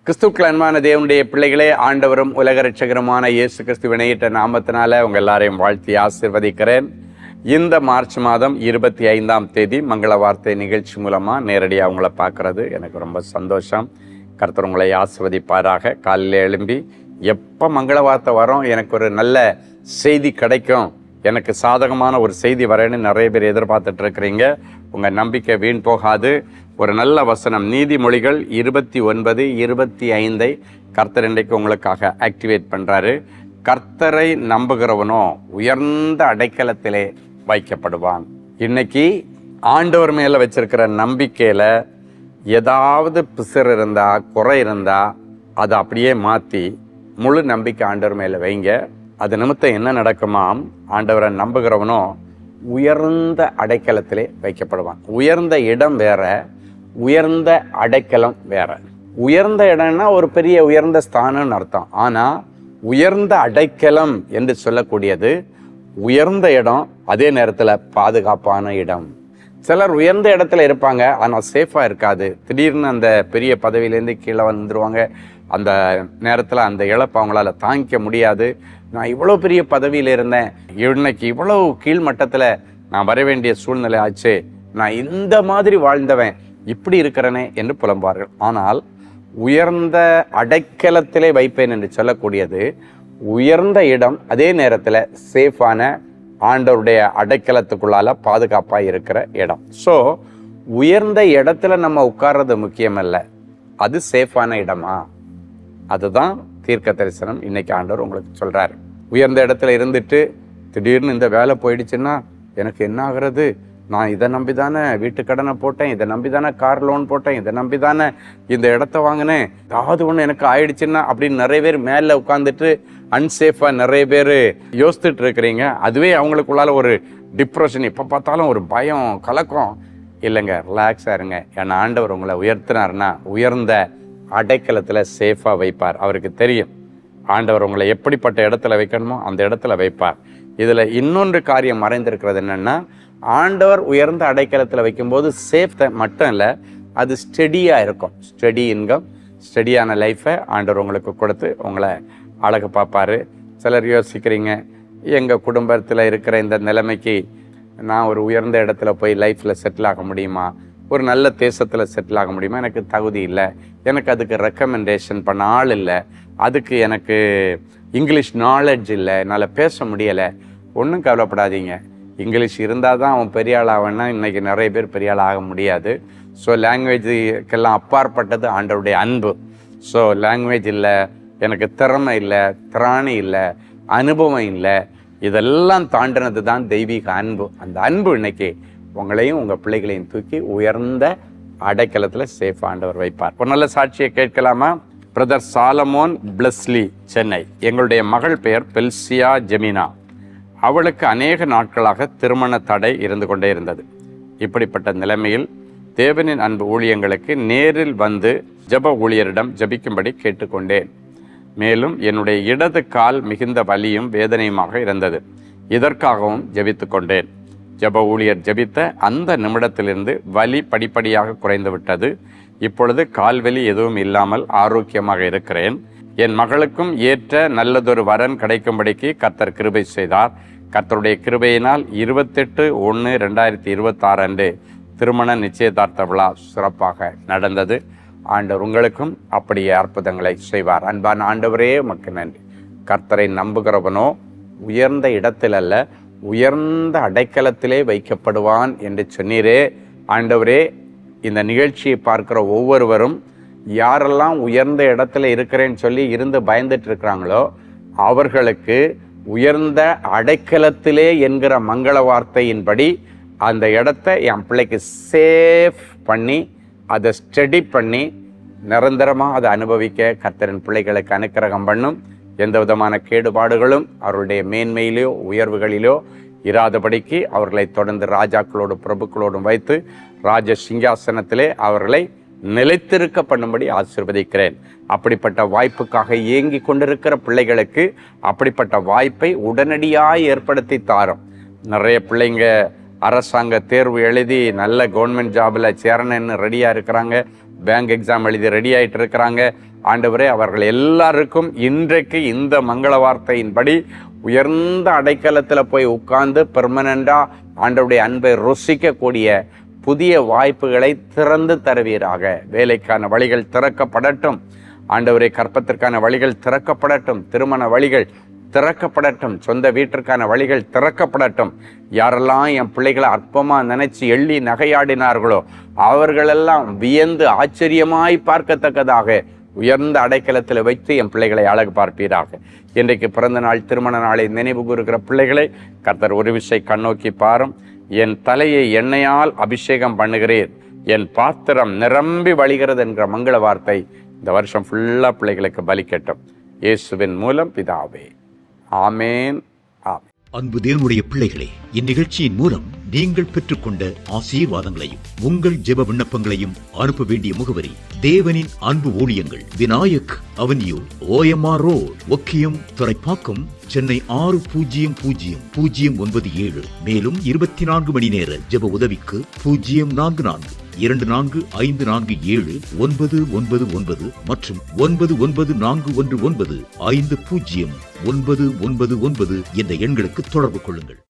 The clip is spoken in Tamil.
கிறிஸ்துவுக்குள் அன்பான தேவனுடைய பிள்ளைகளே, ஆண்டவரும் உலக ரட்சகருமான இயேசு கிறிஸ்து வினையிட்ட நாமத்தினால உங்கள் எல்லாரையும் வாழ்த்தி ஆசீர்வதிக்கிறேன். இந்த மார்ச் மாதம் 25ஆம் தேதி மங்கள வார்த்தை நிகழ்ச்சி மூலமாக நேரடியாக உங்களை பார்க்குறது எனக்கு ரொம்ப சந்தோஷம். கர்த்தர் உங்களை ஆசீர்வதிப்பாராக. காலையில் எழும்பி எப்போ மங்கள வார்த்தை வரும், எனக்கு ஒரு நல்ல செய்தி கிடைக்கும், எனக்கு சாதகமான ஒரு செய்தி வரேன்னு நிறைய பேர் எதிர்பார்த்துட்டு இருக்கிறீங்க. உங்கள் நம்பிக்கை வீண் போகாது. ஒரு நல்ல வசனம், நீதிமொழிகள் 29:25 கர்த்தர் இன்றைக்கு உங்களுக்காக ஆக்டிவேட் பண்ணுறாரு. கர்த்தரை நம்புகிறவனோ உயர்ந்த அடைக்கலத்திலே வைக்கப்படுவான். இன்னைக்கு ஆண்டவர் மேலே வச்சிருக்கிற நம்பிக்கையில் ஏதாவது பிசர் இருந்தால், குறை இருந்தால் அதை அப்படியே மாற்றி முழு நம்பிக்கை ஆண்டவர் மேலே வைங்க. அது நிமித்தம் என்ன நடக்குமாம், ஆண்டவரை நம்புகிறவனோ உயர்ந்த அடைக்கலத்திலே வைக்கப்படுவான். உயர்ந்த இடம் வேற, உயர்ந்த அடைக்கலம் வேற. உயர்ந்த இடம்னா ஒரு பெரிய உயர்ந்த ஸ்தானம்னு அர்த்தம். ஆனால் உயர்ந்த அடைக்கலம் என்று சொல்லக்கூடியது உயர்ந்த இடம், அதே நேரத்தில் பாதுகாப்பான இடம். சிலர் உயர்ந்த இடத்துல இருப்பாங்க, ஆனால் சேஃபாக இருக்காது. திடீர்னு அந்த பெரிய பதவியிலேருந்து கீழே வந்துடுவாங்க. அந்த நேரத்தில் அந்த இழப்பை அவங்களால தாங்கிக்க முடியாது. நான் இவ்வளோ பெரிய பதவியில் இருந்தேன், இன்னைக்கு இவ்வளோ கீழ்மட்டத்தில் நான் வர வேண்டிய சூழ்நிலை ஆச்சு, நான் இந்த மாதிரி வாழ்ந்தவன், இப்படி இருக்கிறனே என்று புலம்பார்கள். ஆனால் உயர்ந்த அடைக்கலத்திலே வைப்பேன் என்று சொல்லக்கூடியது உயர்ந்த இடம், அதே நேரத்தில் சேஃபான ஆண்டவருடைய அடைக்கலத்துக்குள்ளால பாதுகாப்பாக இருக்கிற இடம். ஸோ உயர்ந்த இடத்துல நம்ம உட்கார்றது முக்கியமல்ல, அது சேஃபான இடமா? அதுதான் தீர்க்க தரிசனம் இன்னைக்கு ஆண்டவர் உங்களுக்கு சொல்றாரு. உயர்ந்த இடத்துல இருந்துட்டு திடீர்னு இந்த வேலை போயிடுச்சுன்னா எனக்கு என்ன ஆகுறது, நான் இதை நம்பி தானே வீட்டு கடனை போட்டேன், இதை நம்பி தானே கார் லோன் போட்டேன், இதை நம்பி தானே இந்த இடத்த வாங்கினேன், ஏதாவது ஒன்று எனக்கு ஆயிடுச்சுன்னா அப்படின்னு நிறைய பேர் மேலே உட்காந்துட்டு அன்சேஃபாக நிறைய பேர் யோசித்துட்டு இருக்கிறீங்க. அதுவே அவங்களுக்குள்ளால ஒரு டிப்ரெஷன், எப்போ பார்த்தாலும் ஒரு பயம், கலக்கம். இல்லைங்க, ரிலாக்ஸாக இருங்க. ஏன்னா ஆண்டவர் உங்களை உயர்த்தினார்னா உயர்ந்த அடைக்கலத்தில் சேஃபாக வைப்பார். அவருக்கு தெரியும் ஆண்டவர் உங்களை எப்படிப்பட்ட இடத்துல வைக்கணுமோ அந்த இடத்துல வைப்பார். இதில் இன்னொன்று காரியம் மறைந்திருக்கிறது என்னென்னா, ஆண்டவர் உயர்ந்த அடைக்கலத்தில் வைக்கும்போது சேஃப் மட்டும் இல்லை, அது ஸ்டெடியாக இருக்கும். ஸ்டெடி இன்கம், ஸ்டெடியான லைஃப்பை ஆண்டவர் உங்களுக்கு கொடுத்து உங்களை அழகு பார்ப்பார். சிலர் யோசிக்கிறீங்க, எங்கள் குடும்பத்தில் இருக்கிற இந்த நிலைமைக்கு நான் ஒரு உயர்ந்த இடத்துல போய் லைஃப்பில் செட்டில் ஆக முடியுமா, ஒரு நல்ல தேசத்தில் செட்டில் ஆக முடியுமா, எனக்கு தகுதி இல்லை, எனக்கு அதுக்கு ரெக்கமெண்டேஷன் பண்ண ஆள் இல்லை, அதுக்கு எனக்கு இங்கிலீஷ் நாலேஜ் இல்லை, என்னால் பேச முடியலை. ஒன்றும் கவலைப்படாதீங்க. இங்கிலீஷ் இருந்தால் தான் அவன் பெரிய ஆள் ஆகணும்னா இன்றைக்கி நிறைய பேர் பெரிய ஆள் ஆக முடியாது. ஸோ லாங்குவேஜுக்கெல்லாம் அப்பாற்பட்டது ஆண்டவருடைய அன்பு. ஸோ லாங்குவேஜ் இல்லை, எனக்கு திறமை இல்லை, திராணி இல்லை, அனுபவம் இல்லை, இதெல்லாம் தாண்டினது தான் தெய்வீக அன்பு. அந்த அன்பு இன்னைக்கு உங்களையும் உங்கள் பிள்ளைகளையும் தூக்கி உயர்ந்த அடைக்கலத்தில் சேஃப் ஆண்டவர் வைப்பார். ஒரு நல்ல சாட்சியை கேட்கலாமா? பிரதர் சாலமோன் பிளஸ்லி, சென்னை. எங்களுடைய மகள் பெயர் பெல்சியா ஜெமினா. அவளுக்கு அநேக நாட்களாக திருமண தடை இருந்து கொண்டே இருந்தது. இப்படிப்பட்ட நிலைமையில் தேவனின் அன்பு ஊழியங்களுக்கு நேரில் வந்து ஜெப ஊழியரிடம் ஜெபிக்கும்படி கேட்டுக்கொண்டேன். மேலும் என்னுடைய இடது கால் மிகுந்த வலியும் வேதனையுமாக இருந்தது. இதற்காகவும் ஜெபித்து கொண்டேன். ஜெப ஊழியர் ஜெபித்த அந்த நிமிடத்திலிருந்து வலி படிப்படியாக குறைந்து விட்டது. இப்பொழுது கால்வலி எதுவும் இல்லாமல் ஆரோக்கியமாக இருக்கிறேன். என் மகளுக்கும் ஏற்ற நல்லதொரு வரன் கிடைக்கும்படிக்கு கர்த்தர் கிருபை செய்தார். கர்த்தருடைய கிருபையினால் 28/1/2026 அன்று திருமண நிச்சயதார்த்த விழா சிறப்பாக நடந்தது. ஆண்டவர் உங்களுக்கும் அப்படியே அற்புதங்களை செய்வார். அன்பான ஆண்டவரே, உமக்கு நன்றி. கர்த்தரை நம்புகிறவனோ உயர்ந்த இடத்தில் அல்ல, உயர்ந்த அடைக்கலத்திலே வைக்கப்படுவான் என்று சொன்னீரே. ஆண்டவரே, இந்த நிகழ்ச்சியை பார்க்கிற ஒவ்வொருவரும் யாரெல்லாம் உயர்ந்த இடத்துல இருக்கிறேன்னு சொல்லி இருந்து பயந்துட்டு இருக்கிறாங்களோ அவர்களுக்கு உயர்ந்த அடைக்கலத்திலே என்கிற மங்கள வார்த்தையின்படி அந்த இடத்த என் பிள்ளைக்கு சேஃப் பண்ணி அதை ஸ்டடி பண்ணி நிரந்தரமாக அதை அனுபவிக்க கர்த்தரின் பிள்ளைகளுக்கு அனுக்கிரகம் பண்ணும். எந்த விதமான கேடுபாடுகளும் அவருடைய மேன்மையிலோ உயர்வுகளிலோ இராதபடிக்கு அவர்களை தொடர்ந்து ராஜாக்களோடு பிரபுக்களோடும் வைத்து ராஜ சிங்காசனத்திலே அவர்களை நிலைத்திருக்க பண்ணும்படி ஆசீர்வதிக்கிறேன். அப்படிப்பட்ட வாய்ப்புக்காக ஏங்கி கொண்டிருக்கிற பிள்ளைகளுக்கு அப்படிப்பட்ட வாய்ப்பை உடனடியாக ஏற்படுத்தி தாரும். நிறைய பிள்ளைங்க அரசாங்க தேர்வு எழுதி நல்ல கவர்மெண்ட் ஜாபில் சேரணுன்னு ரெடியாக இருக்கிறாங்க. பேங்க் எக்ஸாம் எழுதி ரெடி ஆகிட்டு இருக்கிறாங்க. ஆண்டவரே, அவர்கள் எல்லாருக்கும் இன்றைக்கு இந்த மங்கள வார்த்தையின்படி உயர்ந்த அடைக்கலத்தில் போய் உட்கார்ந்து பெர்மனண்டாக ஆண்டவருடைய அன்பை ருசிக்கக்கூடிய புதிய வாய்ப்புகளை திறந்து தருவீராக. வேலைக்கான வழிகள் திறக்கப்படட்டும் ஆண்டவரே, கற்பத்திற்கான வழிகள் திறக்கப்படட்டும், திருமண வழிகள் திறக்கப்படட்டும், சொந்த வீட்டிற்கான வழிகள் திறக்கப்படட்டும். யாரெல்லாம் என் பிள்ளைகளை அற்பமாக நினைச்சு எள்ளி நகையாடினார்களோ அவர்களெல்லாம் வியந்து ஆச்சரியமாய் பார்க்கத்தக்கதாக உயர்ந்த அடைக்கலத்தில் வைத்து என் பிள்ளைகளை அழகு பார்ப்பீராக. இன்றைக்கு பிறந்த நாள், திருமண நாளை நினைவு கூறுகிற பிள்ளைகளை கர்த்தர் ஒரு விசை கண்ணோக்கி பாரும். என் தலையை எண்ணெயால் அபிஷேகம் பண்ணுகிறேன், என் பாத்திரம் நிரம்பி வழிகிறது என்கிற மங்கள வார்த்தை இந்த வருஷம் ஃபுல்லாக பிள்ளைகளுக்கு பலிக்கட்டும். இயேசுவின் மூலம் பிதாவே, ஆமேன். அன்பு தேவனுடைய பிள்ளைகளே, இந்நிகழ்ச்சியின் மூலம் நீங்கள் பெற்றுக்கொண்ட ஆசீர்வாதங்களையும் உங்கள் ஜெப விண்ணப்பங்களையும் அனுப்ப வேண்டிய முகவரி: தேவனின் அன்பு ஊழியங்கள், Vinayak avenue, OMR road, Okkiyam, Thoraipakkam, Chennai 600097. மேலும் 24 மணி நேர ஜெப உதவிக்கு 04424579999 மற்றும் 9941150999 என்ற எண்களுக்கு தொடர்பு கொள்ளுங்கள்.